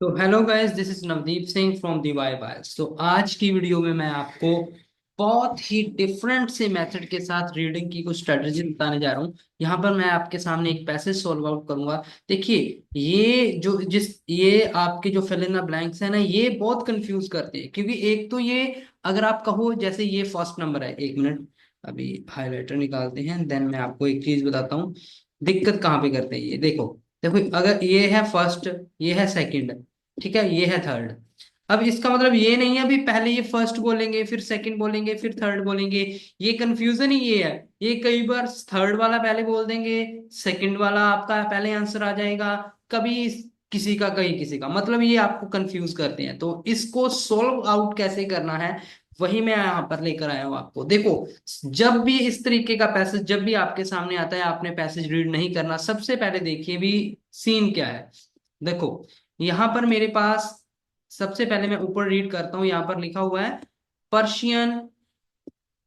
तो hello guys, this is Navdeep Singh from the Y bias. तो आज की वीडियो में मैं आपको बहुत ही डिफरेंट से मेथड के साथ रीडिंग की कुछ स्ट्रेटजी बताने जा रहा हूँ। यहाँ पर मैं आपके सामने एक पैसेज सॉल्व आउट करूंगा। देखिए, ये आपके जो फिल इन द ब्लैंक्स है ना, ये बहुत कंफ्यूज करते हैं। क्योंकि एक तो ये, अगर आप कहो जैसे ये फर्स्ट नंबर है, एक मिनट अभी हाईलाइटर निकालते हैं, देन मैं आपको एक चीज बताता हूँ दिक्कत कहाँ पे करते हैं। ये देखो, देखो अगर ये है फर्स्ट, ये है सेकंड, ठीक है, ये है थर्ड। अब इसका मतलब ये नहीं है अभी पहले ये फर्स्ट बोलेंगे फिर सेकंड बोलेंगे फिर थर्ड बोलेंगे। ये कंफ्यूजन ही ये है। ये कई बार थर्ड वाला पहले बोल देंगे, सेकंड वाला आपका पहले आंसर आ जाएगा, कभी किसी का कहीं किसी का, मतलब ये आपको कंफ्यूज करते हैं। तो इसको सोल्व आउट कैसे करना है, वही मैं यहाँ पर लेकर आया हूँ आपको। देखो, जब भी इस तरीके का पैसेज जब भी आपके सामने आता है, आपने पैसेज रीड नहीं करना। सबसे पहले देखिए भी सीन क्या है। देखो, यहां पर मेरे पास, सबसे पहले मैं ऊपर रीड करता हूं, यहां पर लिखा हुआ है पर्शियन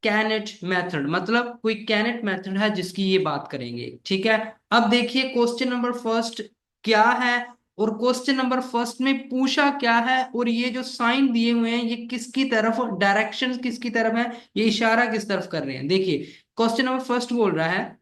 कैनेट मेथड, मतलब कोई कैनेट मेथड है जिसकी ये बात करेंगे, ठीक है। अब देखिए क्वेश्चन नंबर फर्स्ट क्या है, और क्वेश्चन नंबर फर्स्ट में पूछा क्या है, और ये जो साइन दिए हुए हैं ये किसकी तरफ, डायरेक्शन किसकी तरफ है, ये इशारा किस तरफ कर रहे हैं। देखिए, क्वेश्चन नंबर फर्स्ट बोल रहा है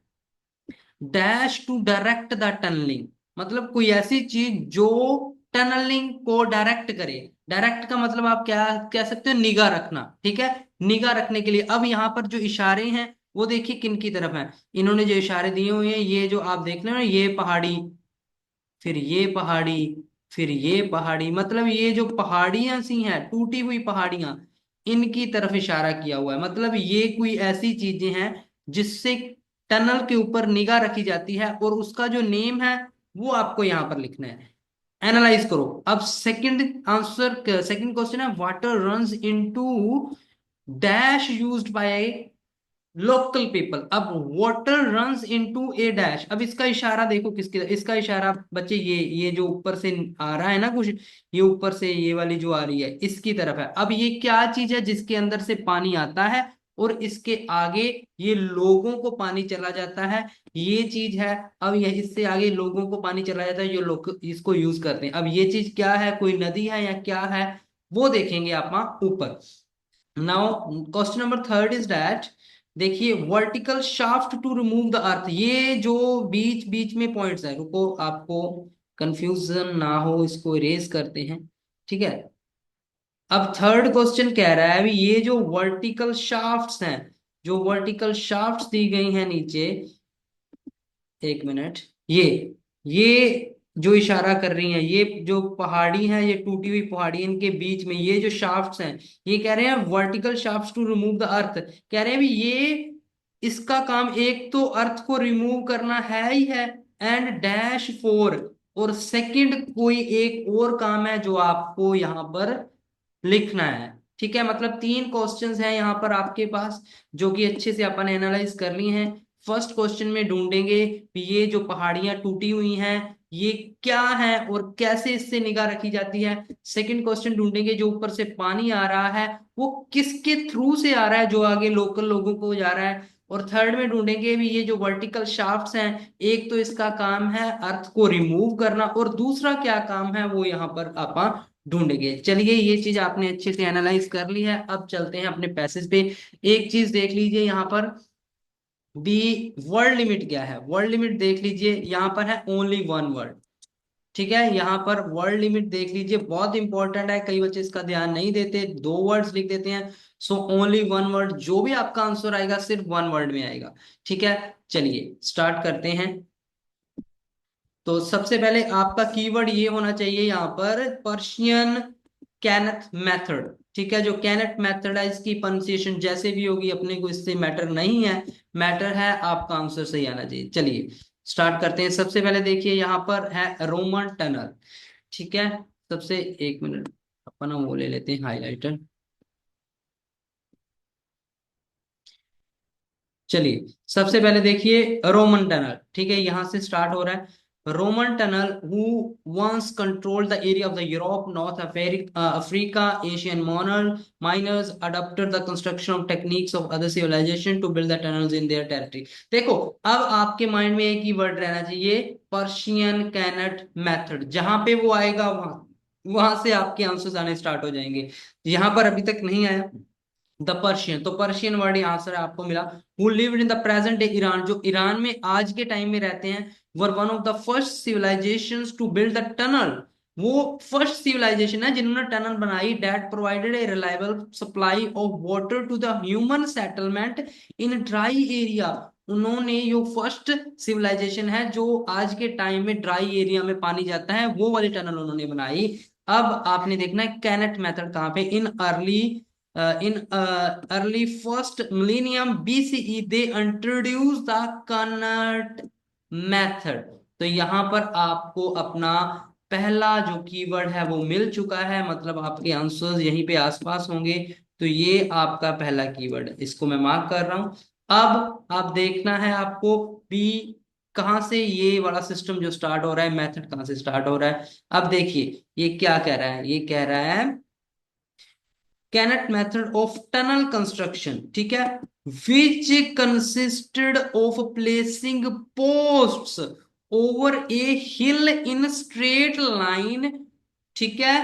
dash to direct the tunnelling, मतलब कोई ऐसी चीज जो टनलिंग को डायरेक्ट करे। डायरेक्ट का मतलब आप क्या कह सकते हो, निगाह रखना, ठीक है। निगाह रखने के लिए अब यहाँ पर जो इशारे हैं वो देखिए किन की तरफ हैं। इन्होंने जो इशारे दिए हुए हैं, ये जो आप देख रहे हो ना, ये पहाड़ी, फिर ये पहाड़ी, फिर ये पहाड़ी, मतलब ये जो पहाड़ियां सी हैं, टूटी हुई पहाड़ियां, इनकी तरफ इशारा किया हुआ है। मतलब ये कोई ऐसी चीजें हैं जिससे टनल के ऊपर निगाह रखी जाती है, और उसका जो नेम है वो आपको यहां पर लिखना है। एनालाइज करो। अब सेकंड आंसर, सेकंड क्वेश्चन है water runs into dash used by local people. अब वाटर रन्स इनटू ए डैश, अब इसका इशारा देखो किसकी, इसका इशारा बच्चे ये जो ऊपर से आ रहा है ना कुछ, ये ऊपर से ये वाली जो आ रही है इसकी तरफ है। अब ये क्या चीज है जिसके अंदर से पानी आता है और इसके आगे ये लोगों को पानी चला जाता है, ये चीज है। अब ये इससे आगे लोगों को पानी चला जाता है जो लोग इसको यूज करते हैं। अब ये चीज क्या है, कोई नदी है या क्या है, वो देखेंगे आप वहां ऊपर। Now question number third is that, देखिए vertical shaft to remove the earth, ये जो बीच बीच में पॉइंट्स है, रुको आपको कंफ्यूजन ना हो इसको इरेज करते हैं, ठीक है। अब थर्ड क्वेश्चन कह रहा है अभी ये जो वर्टिकल शाफ्ट्स हैं, जो वर्टिकल शाफ्ट्स दी गई हैं नीचे, एक मिनट, ये जो इशारा कर रही हैं, ये जो पहाड़ी है, ये टूटी हुई पहाड़ी, इनके बीच में ये जो शाफ्ट्स हैं, ये कह रहे हैं vertical shafts to remove the earth. कह रहे हैं भी ये, इसका काम एक तो अर्थ को रिमूव करना है ही है, एंड डैश फोर, और सेकंड कोई एक और काम है जो आपको यहां पर लिखना है, ठीक है। मतलब तीन क्वेश्चंस हैं यहाँ पर आपके पास, जो कि अच्छे से अपन एनालाइज कर लिए हैं। फर्स्ट क्वेश्चन में ढूंढेंगे कि ये जो पहाड़ियां टूटी हुई हैं ये क्या है और कैसे इससे निगाह रखी जाती है। सेकंड क्वेश्चन ढूंढेंगे जो ऊपर से पानी आ रहा है वो किसके थ्रू से आ रहा है, जो आगे लोकल लोगों को जा रहा है। और थर्ड में ढूंढेंगे भी ये जो वर्टिकल शाफ्ट्स हैं, एक तो इसका काम है अर्थ को रिमूव करना, और दूसरा क्या काम है वो यहाँ पर आप ढूंढेंगे। चलिए, ये चीज आपने अच्छे से एनालाइज कर ली है, अब चलते हैं अपने पैसेज पे। एक चीज देख लीजिए यहाँ पर, दी वर्ड लिमिट क्या है, वर्ड लिमिट देख लीजिए, यहाँ पर है ओनली वन वर्ड, ठीक है। यहाँ पर वर्ड लिमिट देख लीजिए, बहुत इंपॉर्टेंट है, कई बच्चे इसका ध्यान नहीं देते, दो वर्ड्स लिख देते हैं। सो ओनली वन वर्ड, जो भी आपका आंसर आएगा सिर्फ वन वर्ड में आएगा, ठीक है। चलिए स्टार्ट करते हैं। तो सबसे पहले आपका कीवर्ड ये होना चाहिए यहाँ पर पर्शियन कैनेथ मेथड, ठीक है। जो कैनेथ मेथड है इसकी प्रोनाउंसिएशन जैसे भी होगी अपने को इससे मैटर नहीं है, मैटर है आपका आंसर सही आना चाहिए। चलिए स्टार्ट करते हैं। सबसे पहले देखिए यहाँ पर है रोमन टनल, ठीक है। सबसे, एक मिनट अपन वो ले लेते हैं हाईलाइटर। चलिए सबसे पहले देखिए रोमन टनल, ठीक है, यहां से स्टार्ट हो रहा है। Roman tunnel who once controlled the area of the Europe, North Africa, Asian miners adopted the construction of techniques of other civilization to build the tunnels in their territory। देखो, अब आपके माइंड में एक ही word रहना चाहिए, Persian cannot method, जहां पे वो आएगा वहां वहां से आपके आंसर्स आने स्टार्ट हो जाएंगे। यहाँ पर अभी तक नहीं आया द पर्शियन, तो पर्शियन वर्ड यहाँ आंसर आपको मिला। Who lived in the present day Iran, जो ईरान में आज के टाइम में रहते हैं, were one of the first civilisations to build the tunnel. वो फर्स्ट सिविलाइजेशन है जिन्होंने टनल बनाई, that provided a reliable supply of water to the human settlement in dry area. उन्होंने जो फर्स्ट सिविलाइजेशन है जो आज के टाइम में ड्राई एरिया में पानी जाता है, वो वाली टनल उन्होंने बनाई। अब आपने देखना है कैनेट मेथड कहाँ पे, in early first millennium BCE they introduced the Carnot method। तो यहाँ पर आपको अपना पहला जो कीवर्ड है वो मिल चुका है, मतलब आपके आंसर्स यहीं पे आसपास होंगे। तो ये आपका पहला कीवर्ड है, इसको मैं मार्क कर रहा हूं। अब आप देखना है आपको बी, कहां से ये वाला सिस्टम जो स्टार्ट हो रहा है, मेथड कहां से स्टार्ट हो रहा है। अब देखिए ये क्या कह रहा है, ये कह रहा है qanat method of tunnel construction, ठीक है, which consisted of placing posts over a hill in straight line, ठीक है,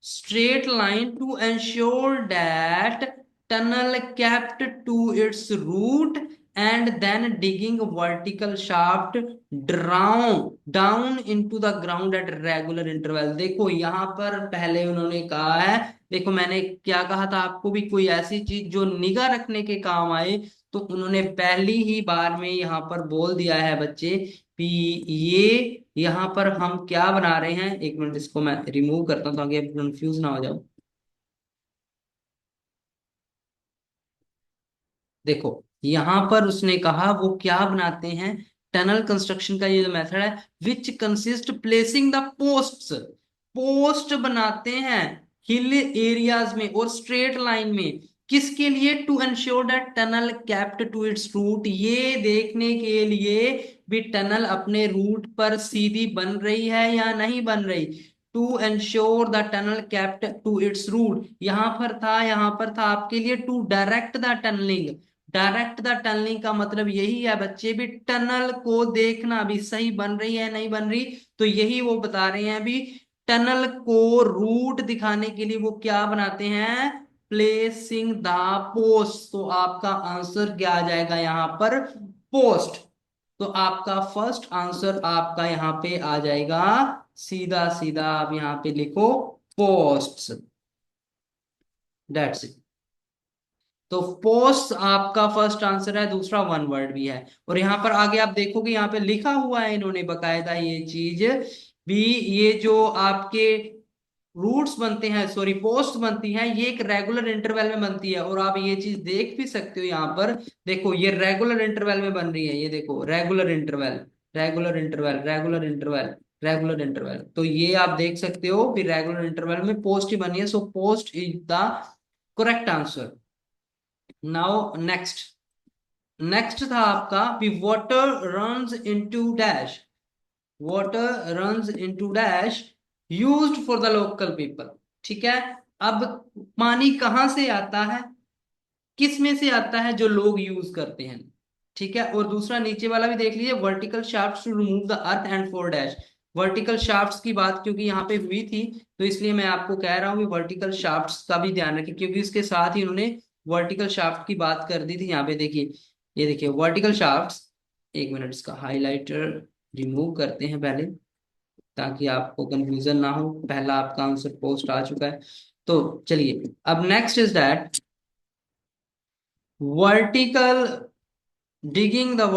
straight line to ensure that tunnel kept to its route and then digging vertical shaft down into the ground at regular interval. देखो यहां पर पहले उन्होंने कहा है, देखो मैंने क्या कहा था आपको भी, कोई ऐसी चीज जो निगाह रखने के काम आए, तो उन्होंने पहली ही बार में यहाँ पर बोल दिया है बच्चे कि ये यहाँ पर हम क्या बना रहे हैं। एक मिनट इसको मैं रिमूव करता हूँ ताकि आप कंफ्यूज ना हो जाओ। देखो यहां पर उसने कहा वो क्या बनाते हैं, टनल कंस्ट्रक्शन का ये जो मेथड है, which consist placing the posts, post बनाते हैं हिल एरियाज में और स्ट्रेट लाइन में, किसके लिए, to ensure that tunnel kept to its route, ये देखने के लिए भी टनल अपने रूट पर सीधी बन रही है या नहीं बन रही। To ensure the tunnel kept to its route, यहां पर था आपके लिए to direct the tunnelling. Direct the tunnelling का मतलब यही है बच्चे भी, टनल को देखना भी सही बन रही है नहीं बन रही। तो यही वो बता रहे हैं अभी, टनल को रूट दिखाने के लिए वो क्या बनाते हैं, प्लेसिंग द पोस्ट। तो आपका आंसर क्या आ जाएगा यहाँ पर, पोस्ट। तो आपका फर्स्ट आंसर आपका यहाँ पे आ जाएगा, सीधा सीधा आप यहाँ पे लिखो पोस्ट, दैट्स इट। तो पोस्ट आपका फर्स्ट आंसर है, दूसरा वन वर्ड भी है। और यहाँ पर आगे आप देखोगे यहाँ पे लिखा हुआ है इन्होंने बकायदा ये चीज भी, ये जो आपके रूट्स बनते हैं, सॉरी पोस्ट बनती हैं, ये एक रेगुलर इंटरवल में बनती है। और आप ये चीज देख भी सकते हो यहाँ पर, देखो ये रेगुलर इंटरवल में बन रही है, ये देखो regular interval, regular interval, regular interval, regular interval. तो ये आप देख सकते हो कि रेगुलर इंटरवल में पोस्ट ही बनी है, so post is the correct answer. Now next, next था आपका भी water runs into dash, water runs into dash used for the local people, ठीक है। अब पानी कहां से आता है, किस में से आता है, जो लोग यूज करते हैं, ठीक है। और दूसरा नीचे वाला भी देख लीजिए, vertical shaft to remove the earth and four dash. Vertical shafts की बात क्योंकि यहाँ पे हुई थी, तो इसलिए मैं आपको कह रहा हूँ कि वर्टिकल शाफ्ट्स का भी ध्यान रखें, क्योंकि इसके साथ ही उन्होंने वर्टिकल शाफ्ट की बात कर दी थी। यहाँ पे देखिए, ये देखिए वर्टिकल शाफ्ट्स, एक मिनट इसका हाइलाइटर रिमूव करते हैं पहले ताकि आपको कंफ्यूजन ना हो। पहला आपका आंसर पोस्ट आ चुका है। तो चलिए अब next is that vertical digging the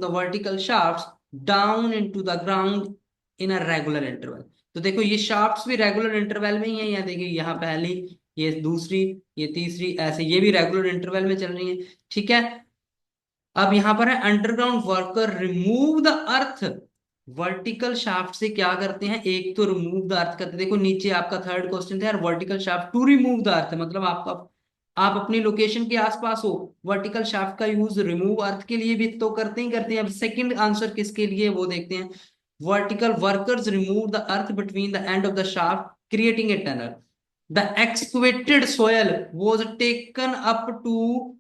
vertical shafts down into the ground in a regular interval। तो देखो ये शाफ्ट्स भी रेगुलर इंटरवल में ही है, यहाँ देखिए यहाँ पहली, ये दूसरी, ये तीसरी, ऐसे ये भी रेगुलर इंटरवल में चल रही है, ठीक है। अब यहाँ पर है underground worker remove the earth, vertical shaft से क्या करते हैं, एक तो रिमूव द अर्थ करते हैं। देखो नीचे आपका थर्ड क्वेश्चन था यार, vertical shaft to remove the earth, मतलब आपका आप अपनी लोकेशन के आसपास हो, वर्टिकल शाफ्ट का यूज रिमूव अर्थ के लिए भी तो करते ही करते हैं। अब सेकंड आंसर किसके लिए वो देखते हैं, vertical workers remove the earth between the end of the shaft creating a tunnel. The excavated soil was taken up to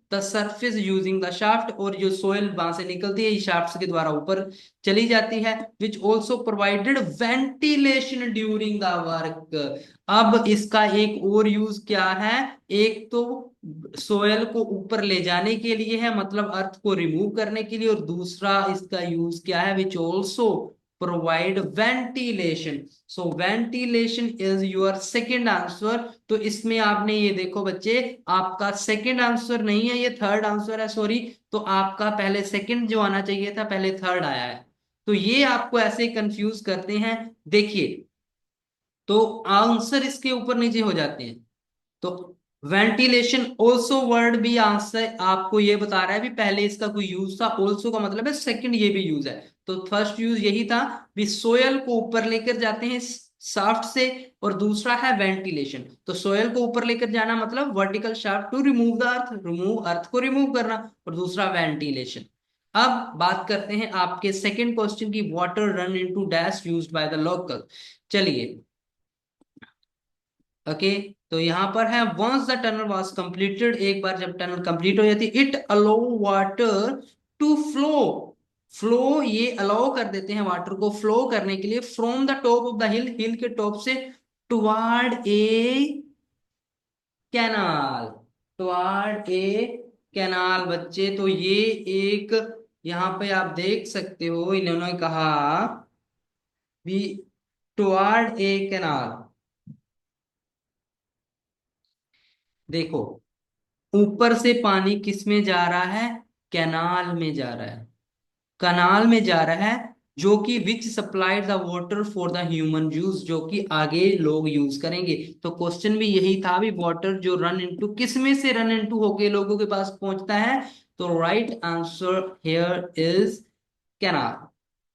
the surface using the shaft, और जो soil वहां से निकलती है शाफ्ट के द्वारा ऊपर चली जाती है, which also provided ventilation during the work। अब इसका एक और यूज क्या है, एक तो सोयल को ऊपर ले जाने के लिए है, मतलब अर्थ को रिमूव करने के लिए, और दूसरा इसका यूज क्या है, which also provide ventilation. So ventilation is your second answer. तो इसमें आपने ये देखो बच्चे, आपका सेकेंड आंसर नहीं है, ये थर्ड आंसर है, सॉरी। तो आपका पहले सेकेंड जो आना चाहिए था, पहले थर्ड आया है। तो ये आपको ऐसे कंफ्यूज करते हैं, देखिए। तो आंसर इसके ऊपर नीचे हो जाते हैं। तो वेंटिलेशन ऑल्सो वर्ड भी आंसर आपको ये बता रहा है भी पहले इसका कोई यूज था, ऑल्सो का मतलब है सेकंड, ये भी यूज है। तो फर्स्ट यूज यही था भी सोयल को ऊपर लेकर जाते हैं शाफ्ट से, और दूसरा है वेंटिलेशन। तो सोयल को ऊपर लेकर जाना मतलब vertical shaft to remove the earth, remove earth को रिमूव करना, और दूसरा वेंटिलेशन। अब बात करते हैं आपके सेकंड क्वेश्चन की, water run into dash used by the local. चलिए, ओके। तो यहाँ पर है once the tunnel was completed, एक बार जब टनल कंप्लीट हो जाती, it allow water to flow. Flow, ये अलाउ कर देते हैं वाटर को फ्लो करने के लिए from the top of the hill, hill के टॉप से, toward a canal, toward a canal बच्चे। तो ये एक, यहाँ पे आप देख सकते हो इन्होंने कहा भी टुवार्ड ए कैनाल। देखो, ऊपर से पानी किस में जा रहा है, कैनाल में जा रहा है, कनाल में जा रहा है, जो कि which supplied the water for the human use, जो कि आगे लोग यूज करेंगे। तो क्वेश्चन भी यही था भी वाटर जो रन इनटू किस में से रन इनटू होके लोगों के पास पहुंचता है। तो right answer here is canal.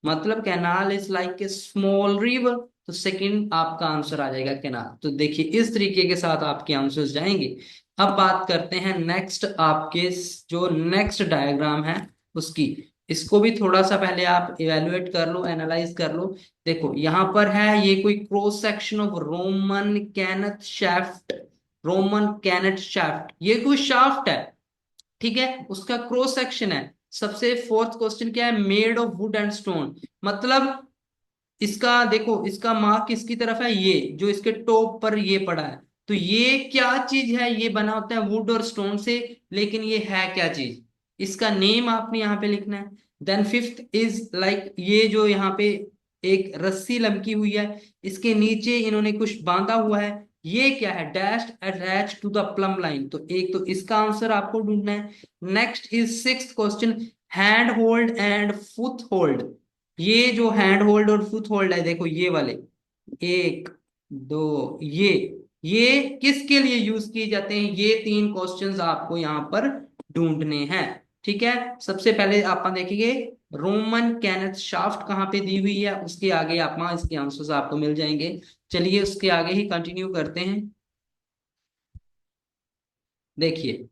मतलब canal is like a small river. तो सेकंड आपका आंसर आ जाएगा कैनाल। तो देखिए इस तरीके के साथ आपके आंसर्स जाएंगे। अब बात करते हैं नेक्स्ट, आपके जो नेक्स्ट डायग्राम है उसकी। इसको भी थोड़ा सा पहले आप इवेलुएट कर लो, एनालाइज कर लो। देखो यहाँ पर है ये कोई cross section of Roman Kenneth shaft, Roman Kenneth shaft, ये कोई शाफ्ट है, ठीक है, उसका क्रॉस सेक्शन है। सबसे फोर्थ क्वेश्चन क्या है, made of would and stone. मतलब इसका देखो, इसका मार्क किसकी तरफ है, ये जो इसके टॉप पर ये पड़ा है। तो ये क्या चीज है, ये बना होता है वुड और स्टोन से, लेकिन ये है क्या चीज, इसका नेम आपने यहाँ पे लिखना है। देन फिफ्थ इज लाइक ये जो यहाँ पे एक रस्सी लमकी हुई है, इसके नीचे इन्होंने कुछ बांधा हुआ है, ये क्या है, dashed attach to the plumb line. तो एक तो इसका आंसर आपको ढूंढना है। Next is sixth question, hand hold and foot hold. ये जो हैंड होल्ड और फुट होल्ड है, देखो ये वाले, एक, दो, ये किसके लिए यूज किए जाते हैं, ये तीन क्वेश्चंस आपको यहाँ पर ढूंढने हैं। ठीक है, सबसे पहले आप देखेंगे रोमन कैनेथ शाफ्ट कहाँ पे दी हुई है, उसके आगे आप इसके आंसर्स आपको मिल जाएंगे। चलिए उसके आगे ही कंटिन्यू करते हैं। देखिए,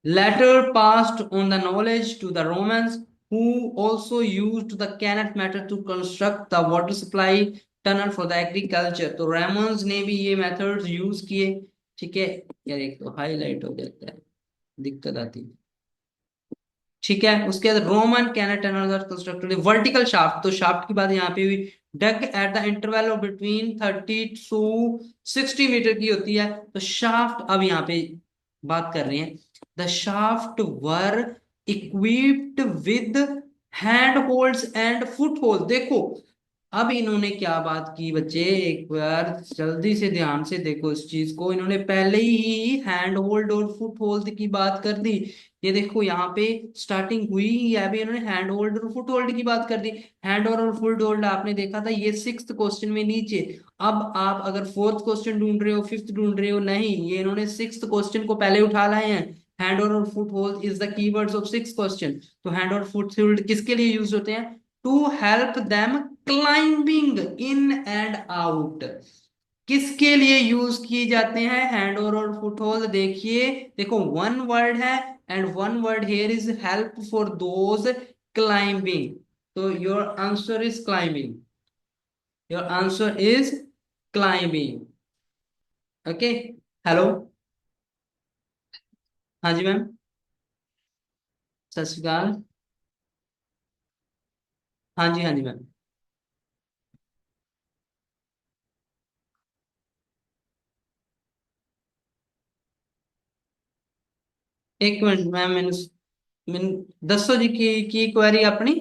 later passed on the knowledge to the Romans, who also used the Cannet method to construct the water supply tunnel for the agriculture। तो रोमन्स ने भी ये मेथड्स यूज किए। ठीक है, यार एक तो हाईलाइट हो जाता है, दिक्कत आती है। ठीक है, उसके बाद Roman qanat tunnel constructed vertical shaft. तो शाफ्ट की बात यहाँ पे हुई, dug at the interval of between 30 to 60 metre की होती है। तो शाफ्ट, अब यहाँ पे बात कर रहे हैं, the shaft were equipped with hand holds and foot hold. देखो, अब इन्होंने क्या बात की बच्चे, एक बार जल्दी से ध्यान से देखो इस चीज को, इन्होंने पहले ही हैंड होल्ड और फुट होल्ड की बात कर दी। ये देखो यहाँ पे स्टार्टिंग हुई ही है, अभी इन्होंने हैंड होल्ड और फुट होल्ड की बात कर दी। हैंड होल्ड और फुट होल्ड आपने देखा था ये सिक्स्थ क्वेश्चन में नीचे। अब आप अगर फोर्थ क्वेश्चन ढूंढ रहे हो, फिफ्थ ढूंढ रहे हो, नहीं, ये इन्होंने सिक्स्थ क्वेश्चन को पहले उठा लाए हैं। हैंड और foot hold is the keywords of six question. तो हैंड और फुट होल्ड किसके लिए यूज होते हैं, to help them climbing in and out. किसके लिए यूज किए जाते हैं हैंड और फुट होल्ड, देखिए, देखो वन वर्ड है, and one word here is help for those climbing. तो your answer is climbing, your answer is climbing. Okay. Hello. हाँ जी मैम। सत श्री अकाल। हाँ जी, हाँ जी मैम। एक मिनट मैम, मैंने दसो जी की क्वेरी अपनी।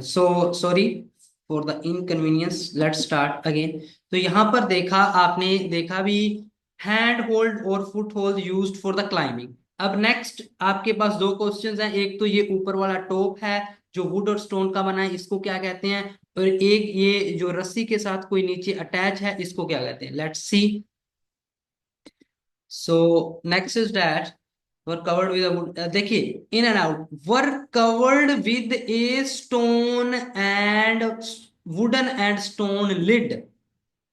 So sorry for the inconvenience, let's start again. तो यहाँ पर देखा, आपने देखा भी, हैंड होल्ड और foot hold used for the climbing. अब नेक्स्ट आपके पास दो क्वेश्चंस हैं। एक तो ये ऊपर वाला टॉप है जो वुड और स्टोन का बना है, इसको क्या कहते हैं? और एक ये जो रस्सी के साथ कोई नीचे अटैच है, इसको क्या कहते हैं? Let's see. So next is that were covered with a wood. देखिए, in and out were covered with a stone and wooden and stone lid।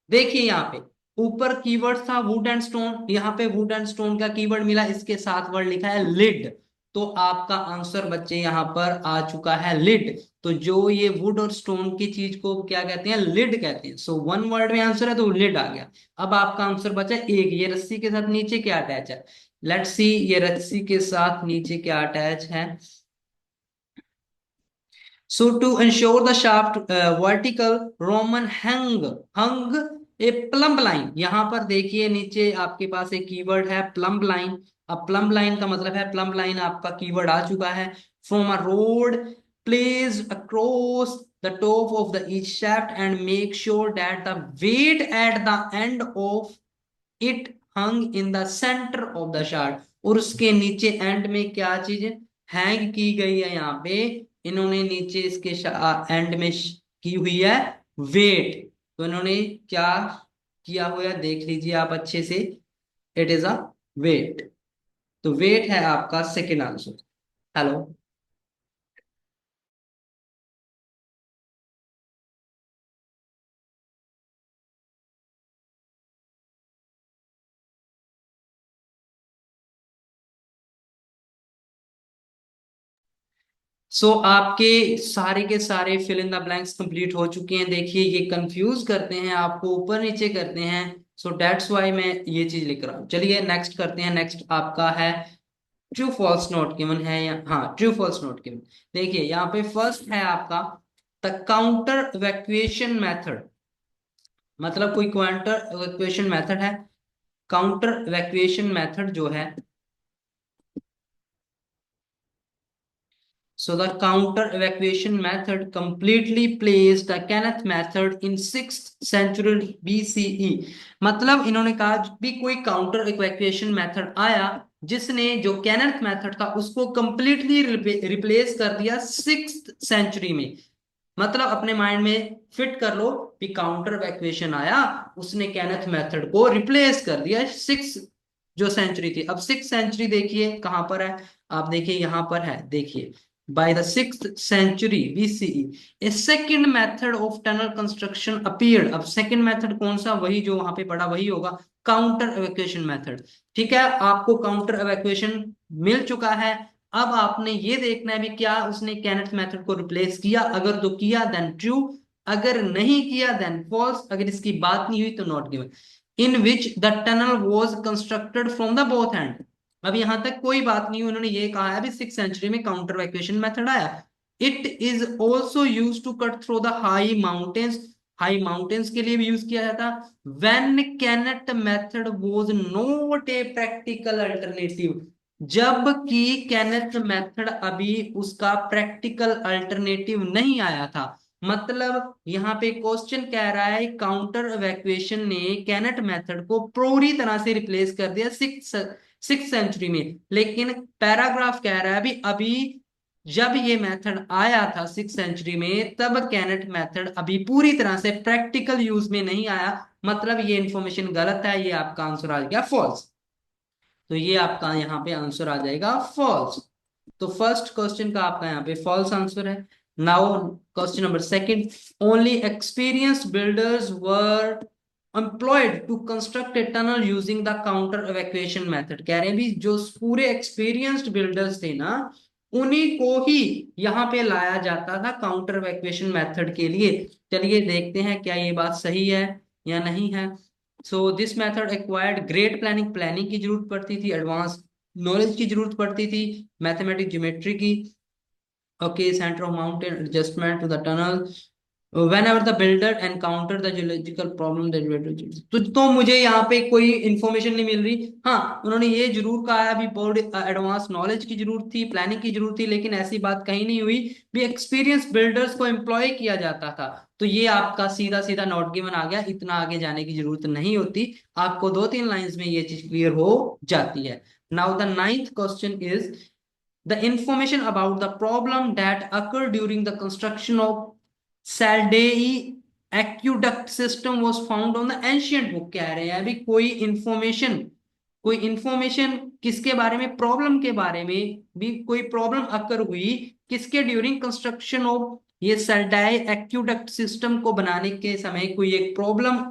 देखिए यहाँ पे ऊपर कीवर्ड था वुड एंड स्टोन, यहाँ पे वुड एंड स्टोन का keyword मिला, इसके साथ वर्ड लिखा है लिड। तो आपका आंसर बच्चे यहाँ पर आ चुका है लिड। तो जो ये वुड और स्टोन की चीज को क्या कहते हैं? लिड कहते हैं। सो वन वर्ड में आंसर है तो लिड आ गया। अब आपका आंसर बचा एक, ये रस्सी के साथ नीचे क्या अटैच है? लेट्स सी, ये रस्सी के साथ नीचे क्या अटैच है? So to ensure the shaft vertical, Roman hung a plumb line। यहाँ पर देखिए नीचे आपके पास एक कीवर्ड है प्लम्ब लाइन। अब प्लम्ब लाइन का मतलब है, प्लम्ब लाइन आपका कीवर्ड आ चुका है। From a road placed across the top of the each shaft and make sure that the weight at the end of it hung in the center of the shaft। और उसके नीचे and में क्या चीज hang की गई है? यहाँ पे इन्होंने नीचे इसके एंड में की हुई है वेट। तो इन्होंने क्या किया हुआ है देख लीजिए आप अच्छे से। It is a wait. तो वेट है आपका सेकेंड आंसर। हेलो। सो आपके सारे के सारे fill in the blanks complete हो चुके हैं। देखिए ये कंफ्यूज करते हैं आपको, ऊपर नीचे करते हैं। सो दैट्स वाई मैं ये चीज लिख रहा हूँ। चलिए नेक्स्ट करते हैं। नेक्स्ट आपका है ट्रू फॉल्स नोट गिवन है या हाँ, ट्रू फॉल्स नोट गिवन। देखिए यहाँ पे फर्स्ट है आपका द काउंटर इवैक्यूएशन मेथड। मतलब कोई काउंटर इवैक्यूएशन मेथड है। काउंटर इवैक्यूएशन मेथड जो है, so the counter evacuation method completely placed the Kenneth method in 6th century BCE। मतलब इन्होंने कहा भी कोई काउंटर इवैक्यूएशन मेथड आया जिसने जो कैनेथ मेथड था उसको कंप्लीटली रिप्लेस कर दिया 6th सेंचुरी में। मतलब अपने माइंड में फिट कर लो कि काउंटर इवैक्यूएशन आया, उसने कैनेथ मेथड को रिप्लेस कर दिया सिक्स जो सेंचुरी थी। अब सिक्स सेंचुरी देखिए कहां पर है, आप देखिए यहां पर है। देखिए by the 6th century BCE A second method of tunnel construction appeared. अब सेकेंड मेथड कौन सा? वही जो वहां पे पड़ा वही होगा, काउंटर इवैक्यूएशन मेथड। ठीक है, आपको काउंटर इवैक्यूएशन मिल चुका है। अब आपने ये देखना है भी क्या उसने कैनेथ मेथड को रिप्लेस किया। अगर तो किया देन ट्रू, अगर नहीं किया देन फॉल्स, अगर इसकी बात नहीं हुई तो not given. In which the tunnel was constructed from the both and. अब यहां तक कोई बात नहीं, उन्होंने ये कहा है अभी 6th सेंचुरी में काउंटर वैक्यूएशन मेथड आया। It is also use to cut through the high mountains, high mountains के लिए भी यूज किया जाता। When qanat method was not a practical alternative, जबकि कैनेथ मेथड अभी उसका प्रैक्टिकल अल्टरनेटिव नहीं आया था। मतलब यहाँ पे क्वेश्चन कह रहा है काउंटर इवैक्यूएशन ने कैनेट मेथड को पूरी तरह से रिप्लेस कर दिया सिक्स सेंचुरी में, लेकिन पैराग्राफ कह रहा है अभी अभी जब ये मेथड आया था 6th सेंचुरी में, तब कैनेट मेथड अभी पूरी तरह से प्रैक्टिकल यूज में नहीं आया। मतलब ये इंफॉर्मेशन गलत है, ये आपका आंसर आ गया फॉल्स। तो ये आपका यहाँ पे आंसर आ जाएगा फॉल्स। तो फर्स्ट क्वेश्चन का आपका यहाँ पे फॉल्स आंसर है। Now question number second, only experienced builders were employed to construct a tunnel using the counter evacuation method। कह रहे हैं भी जो पूरे एक्सपीरियंस्ड बिल्डर्स थे ना, उन्हीं को ही यहाँ पे लाया जाता था काउंटर इवैक्यूएशन मेथड के लिए। चलिए देखते हैं क्या ये बात सही है या नहीं है। So this method acquired great planning, planning की जरूरत पड़ती थी, एडवांस नॉलेज की जरूरत पड़ती थी, मैथमेटिक ज्योमेट्री की। Okay, centre of mountain adjustment to the tunnel, whenever the builder encounter the geological problem that तो मुझे यहाँ पे कोई इंफॉर्मेशन नहीं मिल रही। हाँ, उन्होंने ये जरूर कहा है अभी बहुत एडवांस नॉलेज की जरूरत थी, प्लानिंग की जरूरत थी, लेकिन ऐसी बात कहीं नहीं हुई भी एक्सपीरियंस बिल्डर्स को एम्प्लॉय किया जाता था। तो ये आपका सीधा सीधा नॉट गिवन आ गया, इतना आगे जाने की जरूरत नहीं होती, आपको 2-3 लाइंस में ये चीज क्लियर हो जाती है। Now the ninth question is the information about the problem that occurred during the construction of Saldai aqueduct system was found on the ancient book। कह रहे हैं अभी कोई इंफॉर्मेशन किसके बारे में, प्रॉब्लम के बारे में भी कोई प्रॉब्लम अकर हुई किसके, ड्यूरिंग कंस्ट्रक्शन ऑफ ये सल्डाई एक्यूडक्ट सिस्टम को बनाने के समय कोई एक प्रॉब्लम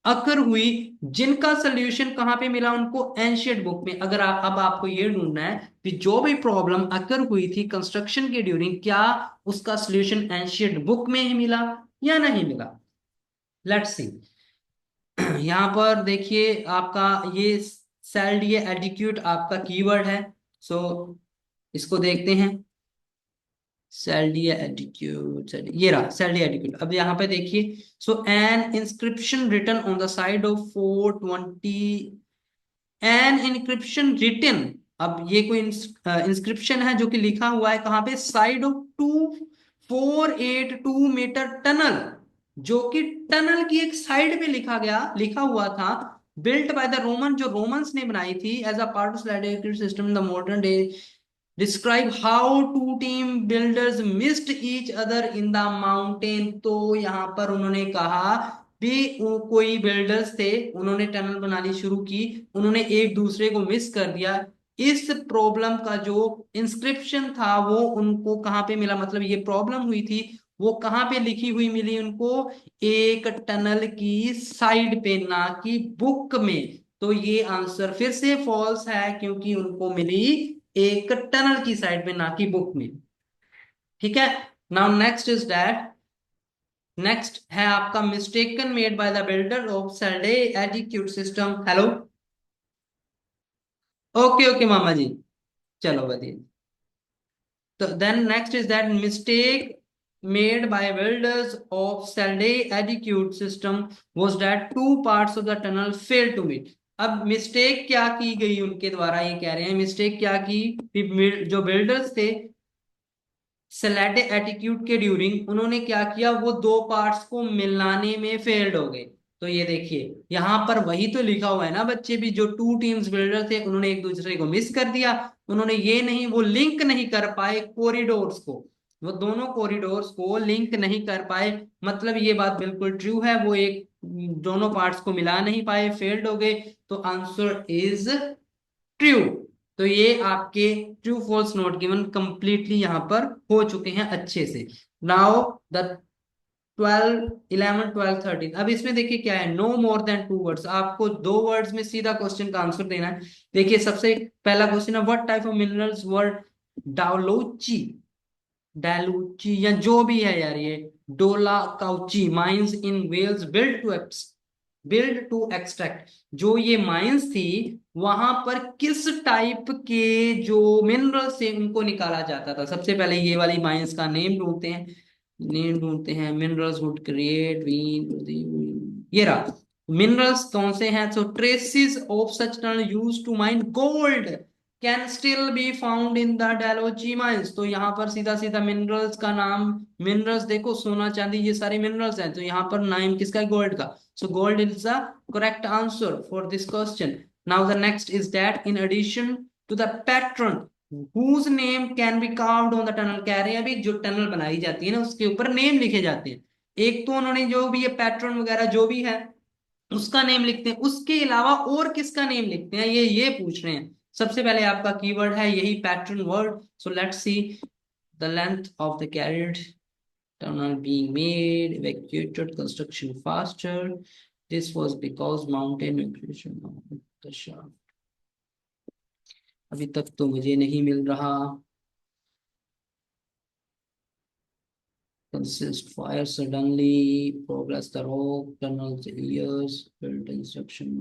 अकर हुई, जिनका सोल्यूशन कहां पे मिला उनको, एंशियंट बुक में। अगर आप अब आपको ये ढूंढना है कि जो भी प्रॉब्लम अकर हुई थी कंस्ट्रक्शन के ड्यूरिंग, क्या उसका सोल्यूशन एंशियंट बुक में ही मिला या नहीं मिला। Let's see. यहां पर देखिए आपका ये सेल्ड, ये एडिक्यूट आपका कीवर्ड है। सो इसको देखते हैं। सेल्डिया एटिट्यूड, ये रहा सेल्डिया एटिट्यूड। अब यहाँ पे देखिए, so an inscription written on the side of 420, an inscription written. अब ये कोई इंस्क्रिप्शन है जो कि लिखा हुआ है कहाँ पे, साइड ऑफ 2482 मीटर टनल, जो कि टनल की एक साइड पे लिखा हुआ था। बिल्ट बाय द रोमन, जो रोमन्स ने बनाई थी as a part of slide system in the modern day. Describe how two team builders missed each other in the mountain. तो यहाँ पर उन्होंने कहा भी कोई बिल्डर्स थे, उन्होंने टनल बनानी शुरू की, उन्होंने एक दूसरे को मिस कर दिया। इस प्रॉब्लम का जो इंस्क्रिप्शन था वो उनको कहाँ पे मिला, मतलब ये प्रॉब्लम हुई थी वो कहाँ पे लिखी हुई मिली उनको, एक टनल की साइड पे, ना कि बुक में। तो ये आंसर फिर से फॉल्स है, क्योंकि उनको मिली एक टनल की साइड में, ना कि बुक में। ठीक है। Now next is that, next है आपका mistaken made by the builder of सेल्डे aqueduct system. Hello, okay okay मामा जी, चलो बढ़िया। तो then next is that mistake made by builders of Saldai adequate system was that two parts of the tunnel failed to meet। अब mistake क्या की गई उनके द्वारा, ये कह रहे हैं मिस्टेक क्या की, जो बिल्डर्स थे सैलाडे एटीट्यूड के ड्यूरिंग, उन्होंने क्या किया, वो दो पार्ट्स को मिलाने में फेल्ड हो गए। तो ये देखिए यहां पर वही तो लिखा हुआ है ना बच्चे भी, जो टू टीम्स बिल्डर थे उन्होंने एक दूसरे को मिस कर दिया, उन्होंने ये नहीं, वो लिंक नहीं कर पाए कॉरिडोर्स को, वो दोनों कॉरिडोर्स को लिंक नहीं कर पाए। मतलब ये बात बिल्कुल ट्रू है, वो एक दोनों पार्ट्स को मिला नहीं पाए, फेल्ड हो गए। तो आंसर इज ट्रू। तो ये आपके true false not given completely यहाँ पर हो चुके हैं अच्छे से। Now the 12, 11, 12, 13। अब इसमें देखिए क्या है, no more than two words, आपको दो वर्ड्स में सीधा क्वेश्चन का आंसर देना है। देखिए सबसे पहला क्वेश्चन है, what type of minerals were Dolaucothi, Dolaucothi या जो भी है यार, ये Dolaucothi mines in Wales built to build to extract, जो ये माइंस थी वहां पर किस टाइप के जो मिनरल्स थे उनको निकाला जाता था। सबसे पहले ये वाली माइंस का नेम ढूंढते हैं, मिनरल्स वुड क्रिएट वीन, ये रहा मिनरल्स कौन से हैं। So traces of such tunnel use to mine gold can still be found in the Dolaucothi mines. तो यहाँ पर सीधा सीधा मिनरल्स का नाम, मिनरल्स देखो सोना चांदी ये सारे मिनरल्स हैं, तो यहाँ पर नाम किसका है, गोल्ड का। So gold is the correct answer for this question. Now the next is that in addition to the patron whose name can be carved on the tunnel, कह रहे हैं अभी जो टनल बनाई जाती है ना उसके ऊपर नेम लिखे जाते हैं। एक तो उन्होंने जो भी ये पैट्रन वगैरह जो भी है उसका नेम लिखते हैं, उसके अलावा और किसका नेम लिखते हैं, ये पूछ रहे हैं। सबसे पहले आपका कीवर्ड है यही pattern word. So let's see the length of the carried tunnel being made, evacuated, construction faster. This was because mountain erosion of the shaft. अभी तक तो मुझे नहीं मिल रहा। Consist fire suddenly, progress the rock, tunnels years, build instruction.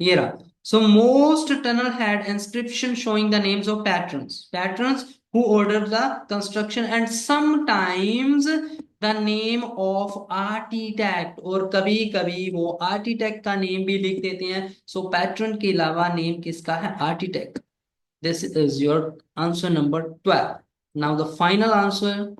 ये रहा। So most tunnel had inscription showing the names of patrons who ordered the construction, and sometimes the name of architect, और कभी कभी वो आर्किटेक्ट का name भी लिख देते हैं। सो पैट्रन के अलावा नेम किसका है, architect. This is your answer number 12। Now the final answer,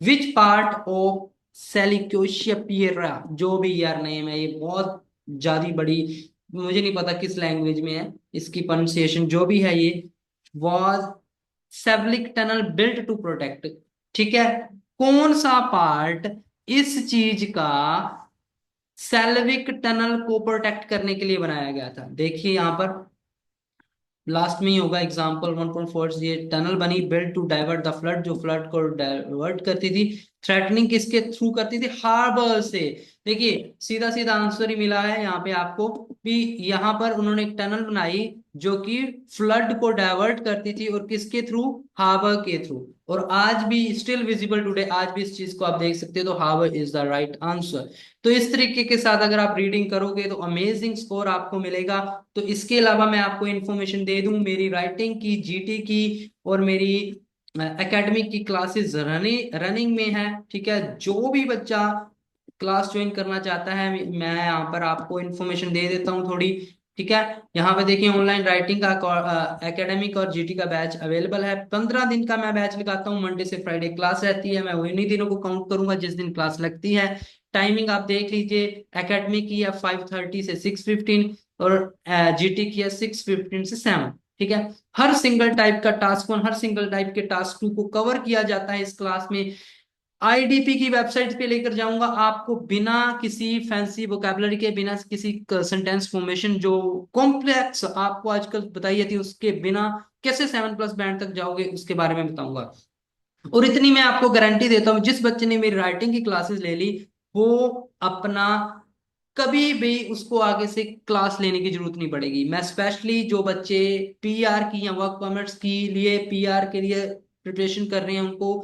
which part of सेलिकोशिया पियरा, जो भी यार नेम है ये बहुत ज्यादा बड़ी, मुझे नहीं पता किस लैंग्वेज में है इसकी प्रोनाउंसिएशन, जो भी है ये वाज सेवलिक टनल बिल्ट टू प्रोटेक्ट। ठीक है, कौन सा पार्ट इस चीज का सेल्विक टनल को प्रोटेक्ट करने के लिए बनाया गया था। देखिए यहां पर लास्ट में ही होगा एग्जाम्पल 1.4, ये टनल बनी build to divert the flood, जो फ्लड को डाइवर्ट करती थी। थ्रेटनिंग किसके थ्रू करती थी, हार्बर से। देखिए सीधा सीधा आंसर ही मिला है यहाँ पे आपको भी। यहाँ पर उन्होंने एक टनल बनाई जो कि फ्लड को डाइवर्ट करती थी, और किसके थ्रू, हार्बर के थ्रू। और आज भी स्टिल विजिबल टुडे, आज भी इस चीज को आप देख सकते हो, तो harbour is the right answer. तो इस तरीके के साथ अगर आप रीडिंग करोगे तो अमेजिंग स्कोर आपको मिलेगा। तो इसके अलावा मैं आपको इन्फॉर्मेशन दे दूं, मेरी राइटिंग की, जीटी की और मेरी एकेडमिक की क्लासेस रनिंग में है। ठीक है, जो भी बच्चा क्लास ज्वाइन करना चाहता है मैं यहाँ पर आपको इन्फॉर्मेशन दे देता हूँ थोड़ी। ठीक है, यहाँ पे देखिए ऑनलाइन राइटिंग का एकेडमिक और जीटी का बैच अवेलेबल है। 15 दिन का मैं बैच लगाता हूँ, मंडे से फ्राइडे क्लास रहती है। मैं उन्हीं दिनों को काउंट करूंगा जिस दिन क्लास लगती है। टाइमिंग आप देख लीजिए, एकेडमिक की है 5:30 से 6:15, और जीटी की है 6:15 से 7। ठीक है, हर सिंगल टाइप का टास्क 1, हर सिंगल टाइप के टास्क 2 को कवर किया जाता है इस क्लास में। आईडीपी की वेबसाइट पे लेकर जाऊंगा आपको, बिना किसी फैंसी वोकैबुलरी के, बिना किसी सेंटेंस फॉर्मेशन जो कॉम्प्लेक्स आपको आजकल बताई जाती है उसके बिना कैसे 7+ बैंड तक जाओगे उसके बारे में बताऊंगा। और इतनी मैं आपको गारंटी देता हूं, जिस बच्चे ने मेरी राइटिंग की क्लासेस ले ली वो अपना कभी भी उसको आगे से क्लास लेने की जरूरत नहीं पड़ेगी। मैं स्पेशली जो बच्चे पीआर की या वर्क परमिट्स के लिए, पीआर के लिए प्रिपरेशन कर रहे हैं उनको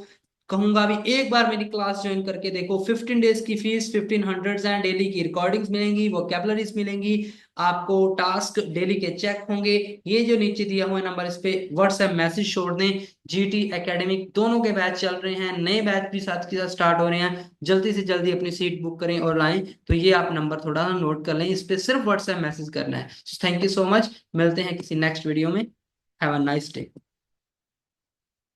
कहूंगा भी एक बार मेरी क्लास ज्वाइन करके देखो। 15 डेज की फीस 1500 है, डेली की रिकॉर्डिंग्स मिलेंगी, वोकैबुलरीज मिलेंगी, आपको टास्क डेली के चेक होंगे। ये जो नीचे दिया हुआ नंबर इस पे व्हाट्सएप मैसेज छोड़ दें। जीटी एकेडमिक दोनों के बैच चल रहे हैं, नए बैच भी साथ के साथ स्टार्ट हो रहे हैं। जल्दी से जल्दी अपनी सीट बुक करें और लाएं। तो ये आप नंबर थोड़ा नोट कर लें, इस पे सिर्फ व्हाट्सएप मैसेज करना है। थैंक यू सो मच, मिलते हैं किसी नेक्स्ट वीडियो में। Have a nice day.